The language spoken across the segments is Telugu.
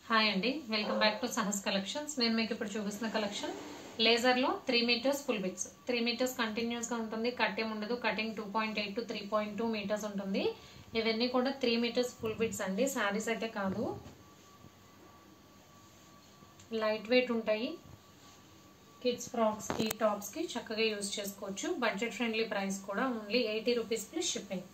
హాయ్ అండి, welcome back to Sahas collections. నేను మీకు ఇప్పుడు చూపిస్తున్న కలెక్షన్ లేజర్లో 3 మీటర్స్ ఫుల్ బిట్స్. 3 మీటర్స్ కంటిన్యూస్గా ఉంటుంది, కటింగ్ ఉండదు. కటింగ్ 2.8 to 3.2 మీటర్స్ ఉంటుంది. ఇవన్నీ కూడా 3 మీటర్స్ ఫుల్ బిట్స్ అండి, శారీస్ అయితే కాదు. లైట్ వెయిట్ ఉంటాయి. కిడ్స్ ఫ్రాక్స్కి, టాప్స్కి చక్కగా యూజ్ చేసుకోవచ్చు. బడ్జెట్ ఫ్రెండ్లీ ప్రైస్ కూడా, ఓన్లీ 80 రూపీస్ ప్లస్ షిప్పింగ్.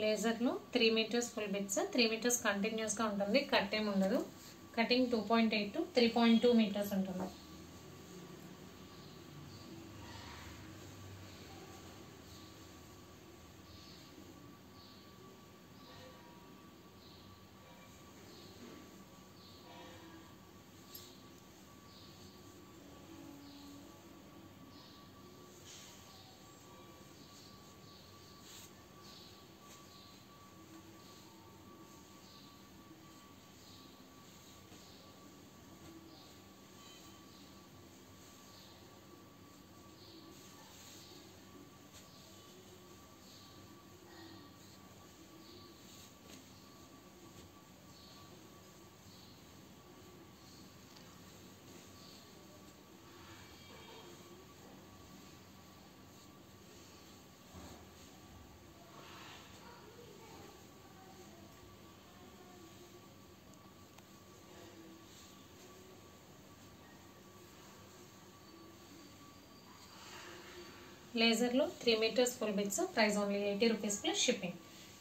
లేజర్లో 3 మీటర్స్ ఫుల్ బిట్స్. 3 మీటర్స్ కంటిన్యూస్గా ఉంటుంది, కట్ ఏమి ఉండదు. కటింగ్ 2.8 to 3.2 మీటర్స్ ఉంటుంది. లేజర్లో 3 metres full bits. Price only 80 rupees plus shipping.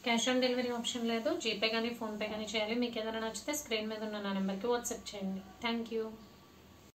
Cash on delivery option లేదు. జీపే కానీ ఫోన్పే కానీ చేయాలి. మీకు ఏదైనా నచ్చితే స్క్రీన్ మీద ఉన్న నా నెంబర్కి వాట్సాప్ చేయండి. Thank you.